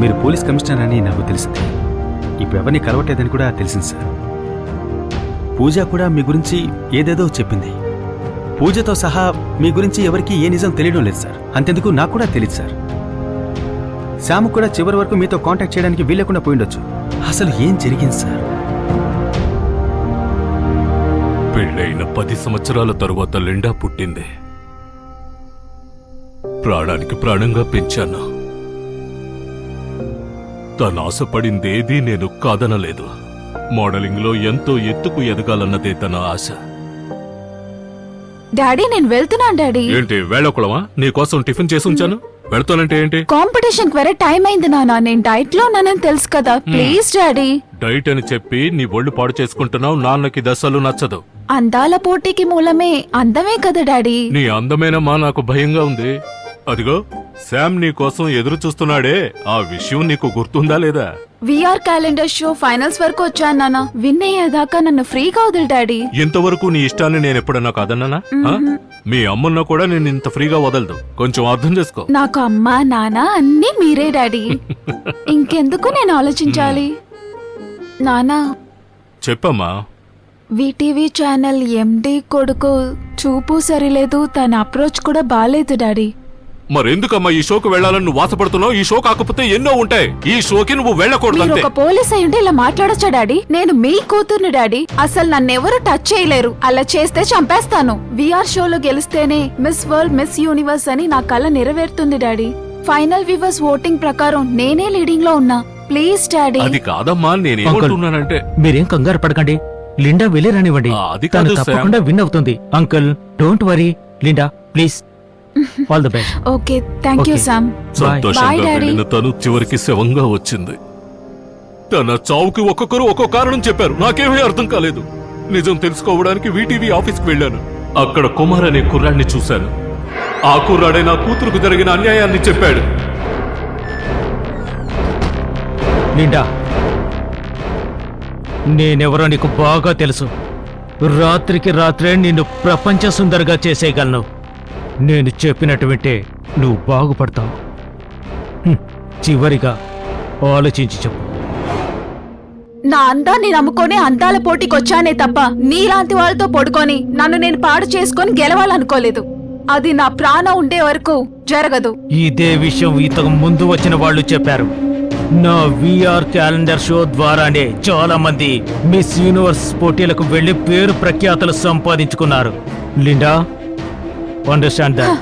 మీరు police commissioner అని నాకు తెలిసింది. ఇప్పుడు ఎవరిని కలవట్లేదని కూడా తెలిసింది సార్. పూజ కూడా మీ గురించి ఏదేదో చెప్పింది. పూజతో సహా మీ గురించి ఎవరికి ఏ నిజం తెలియడం లేదు సార్. అంతెందుకు నాకు కూడా తెలియదు సార్. శ్యామ్ కూడా చివరి వరకు మీతో కాంటాక్ట్ చేయడానికి వీలేకుండా పోయిండొచ్చు. అసలు ఏం జరిగింది సార్? పెళ్ళైన 10 సంవత్సరాల తరువాత లిండా పుట్టింది. ప్రాణానికి ప్రాణంగా పెంచాను. తను ఆశపడిందేదీ నేను కాదనలేదు. మోడలింగ్లో ఎంతో ఎత్తుకు ఎదగాలన్నదే తన ఆశ. డాడీ నేను వెళ్తున్నాను డాడీ. ఏంటి వేళకులమా? నీకోసం టిఫిన్ చేసి ఉంచాను. వెళ్తానంటే ఏంటి? కాంపిటీషన్ కి వేరే టైం అయింది నాన్న. నేను డైట్ లో ఉన్నానని తెలుసు కదా. Please daddy. డైట్ అని చెప్పి నీ ఒళ్ళు పాడు చేసుకుంటున్నావు. నాన్నకి దశలు నచ్చదు. అందాల పోటీకి మూలమే అందమే కదా డాడీ. నీ అందమేనమ్మా నాకు భయంగా ఉంది. అదిగో శామ్ నీ కోసం ఎదురు చూస్తున్నాడే, ఆ విషయం నీకు గుర్తుందా లేదా? విఆర్ క్యాలెండర్ షో ఫైనల్స్ వరకు వచ్చాను నాన్న. విన్ అయ్యేదాకా నన్ను ఫ్రీగా వదిలి డాడీ. ఇంతవరకు నీ ఇష్టాన్ని నేను ఎప్పుడన్నా కాదన్నానా? మీ అమ్మన్న కూడా నేను ఇంత ఫ్రీగా వదలదు. కొంచెం అర్థం చేసుకో. నాకు అమ్మ నాన్న అన్నీ మీరే డాడీ. ఇంకెందుకు నేను ఆలోచించాలి? నానా చెప్పమ్మా. వీటీవీ ఛానల్ ఎండి కొడుకు చూపు సరిలేదు. తన అప్రోచ్ కూడా బాలేదు డాడీ. మరెందుకమ్మా ఈ షోకు వెళ్లాలని నువ్వు వాసపడుతున్నావు? ఈ షో కాకపోతే ఎన్నో ఉంటాయి. ఈ షోకి నువ్వు వెళ్ళకూడదు. మీరు ఒక పోలీస్ అయి ఉంటే ఇలా మాట్లాడొచ్చా డాడీ? నేను మీ కూతుర్ని డాడీ. అసలు నన్నెవరు టచ్ చేయలేరు. అలా చేస్తే చంపేస్తాను. విఆర్ షోలో గెలిస్తేనే మిస్ వరల్డ్ మిస్ యూనివర్స్ అని నా కల నెరవేరుతుంది డాడీ. ఫైనల్ వ్యూవర్స్ ఓటింగ్ ప్రకారం నేనే లీడింగ్ లో ఉన్నా. Please daddy. అది కాదమ్మా, నేనేమంటున్నానంటే మీరేం కంగారు పడకండి. లిండా వెళ్ళిరానివ్వండి. అది తను కాదు తప్పకుండా విన్ అవుతుంది. Uncle don't worry. Linda please. All the best. Okay thank you Sam. సంతోషంగా వెళ్ళిన తను చివరికి శవంగా వచ్చింది. తన చావుకి ఒక్కొక్కరు ఒక్కో కారణం చెప్పారు. నాకేమీ అర్థం కాలేదు. నిజం తెలుసుకోవడానికి వీటీవీ ఆఫీస్కి వెళ్ళాను. అక్కడ కుమార్ అనే కుర్రాడిని చూశాను. ఆ కుర్రాడే నా కూతురుకు జరిగిన అన్యాయాన్ని చెప్పాడు. లిండా నేనెవరో నీకు బాగా తెలుసు. రాత్రికి రాత్రే నిన్ను ప్రపంచ సుందరగా చేసేయగలను. నేను చెప్పినట్టు వింటే నువ్వు బాగుపడతావు. చివరిగా ఆలోచించి చెప్పు. నా అందాన్ని నమ్ముకొని అందాల పోటీకి వచ్చానే తప్ప నీలాంటి వాళ్ళతో పడుకొని నన్ను నేను పాడు చేసుకొని గెలవాలనుకోలేదు. అది నా ప్రాణం ఉండే వరకు జరగదు. ఇదే విషయం ఇంతకు ముందు వచ్చిన వాళ్ళు చెప్పారు. నా విఆర్ క్యాలెండర్ షో ద్వారానే చాలా మంది మిస్ యూనివర్స్ పోటీలకు వెళ్లి పేరు ప్రఖ్యాతలు సంపాదించుకున్నారు. Linda understand that.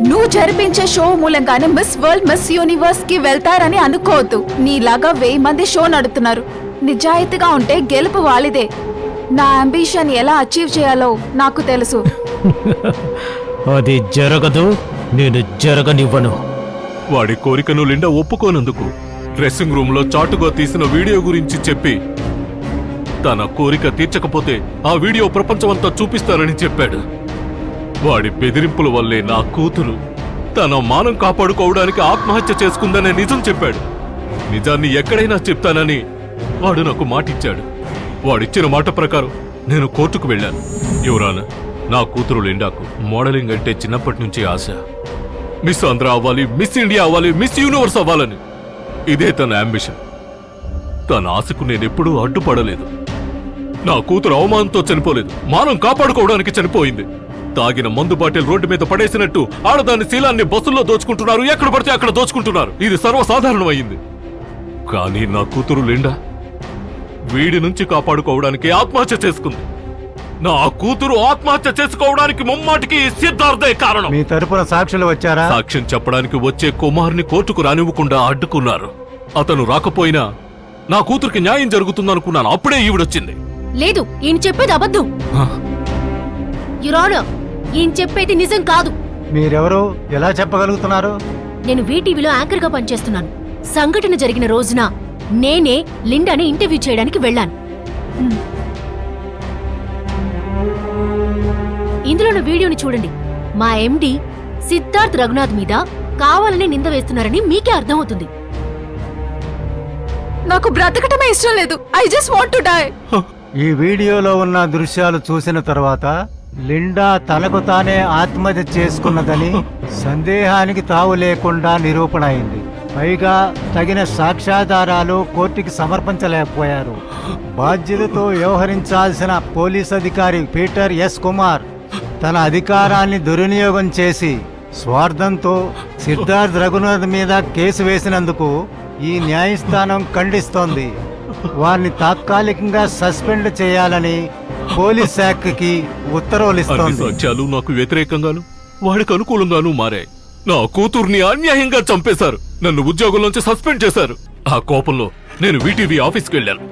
నువ్వు జరిపించే షో మూలంగానే మిస్ వరల్డ్ మిస్ యూనివర్స్ కి వెళ్తారని అనుకోవద్దు. నీలాగా 1000 మంది షో నడుతున్నారు. నిజాయితీగా ఉంటే గెలుపు వాలిదే. నా అంబిషన్ ఎలా అచీవ్ చేయాలో నాకు తెలుసు. అది జరగదు. నేను జరగనివ్వను. వాడి కోరికను లిండా ఒప్పుకోనందుకు డ్రెస్సింగ్ రూమ్ లో చాటుగా తీసిన వీడియో గురించి చెప్పి తన కోరిక తీర్చకపోతే ఆ వీడియో ప్రపంచమంతా చూపిస్తానని చెప్పాడు. వాడి బెదిరింపుల వల్లే నా కూతురు తన మానం కాపాడుకోవడానికి ఆత్మహత్య చేసుకుందనే నిజం చెప్పాడు. నిజాన్ని ఎక్కడైనా చెప్తానని వాడు నాకు మాటిచ్చాడు. వాడిచ్చిన మాట ప్రకారం నేను కోర్టుకు వెళ్ళాను. యువరానా, నా కూతురు లిండాకు మోడలింగ్ అంటే చిన్నప్పటి నుంచి ఆశ. మిస్ ఆంధ్ర అవ్వాలి, మిస్ ఇండియా అవ్వాలి, మిస్ యూనివర్స్ అవ్వాలని. ఇదే తన అంబిషన్. తన ఆశకు నేనెప్పుడూ అడ్డుపడలేదు. నా కూతురు అవమానంతో చనిపోలేదు, మానం కాపాడుకోవడానికి చనిపోయింది. తాగిన మందు బాటిల్ రోడ్డు మీద పడేసినట్టు ఆడదాని శీలాన్ని బస్సుల్లో దోచుకుంటున్నారు. ఎక్కడ పడితే అక్కడ దోచుకుంటున్నారు. ఇది సర్వసాధారణమైంది. కానీ నా కూతురు లిండా వీడి నుంచి కాపాడుకోవడానికి ఆత్మహత్య చేసుకుంది. నా కూతురు ఆత్మహత్య చేసుకోవడానికి ముమ్మాటికి సిద్ధార్థే కారణం. మీ తరపున సాక్షులు వచ్చారా? సాక్ష్యం చెప్పడానికి వచ్చే కుమార్ని కోర్టుకు రానివ్వకుండా అడ్డుకున్నారు. అతను రాకపోయినా నా కూతురికి న్యాయం జరుగుతుందనుకున్నాను. అప్పుడే ఈవిడొచ్చింది. లేదు, ఈయన చెప్పేది అబద్ధం. యువర్ ఆనర్, ఈయన చెప్పేది నిజం కాదు. మీరెవరు? ఎలా చెప్పగలుగుతున్నారు? నేను వీటీవీలో యాంకర్ గా పనిచేస్తున్నాను. సంఘటన జరిగిన రోజున నేనే లిండాని ఇంటర్వ్యూ చేయడానికి వెళ్ళాను. ఇందులో వీడియోని చూడండి. మా ఎండి సిద్ధార్థ్ రఘునాథ్ మీద కావాలని నింద వేస్తున్నారని మీకే అర్థమవుతుంది. నాకు బ్రతకటమే ఇష్టం లేదు. I just want to die. ఈ వీడియోలో ఉన్న దృశ్యాలు చూసిన తర్వాత లిండా తనకు తానే ఆత్మహత్య చేసుకున్నదని సందేహానికి తావు లేకుండా నిరూపణ అయింది. పైగా తగిన సాక్ష్యాధారాలు కోర్టుకి సమర్పించలేకపోయారు. బాధ్యతతో వ్యవహరించాల్సిన పోలీస్ అధికారి పీటర్ ఎస్ కుమార్ తన అధికారాన్ని దుర్వినియోగం చేసి స్వార్థంతో సిద్ధార్థ్ రఘునాథ్ మీద కేసు వేసినందుకు ఈ న్యాయస్థానం ఖండిస్తోంది. వారిని తాత్కాలికంగా సస్పెండ్ చేయాలని పోలీస్ శాఖకి ఉత్తర్వులు అన్ని ఇస్తోంది. సాక్ష్యాలు నాకు వ్యతిరేకంగాను వాడికి అనుకూలంగాను మారాయి. నా కూతుర్ని అన్యాయంగా చంపేశారు. నన్ను ఉద్యోగంలోంచి సస్పెండ్ చేశారు. ఆ కోపంలో నేను వీటీవీ ఆఫీస్కి వెళ్ళాను.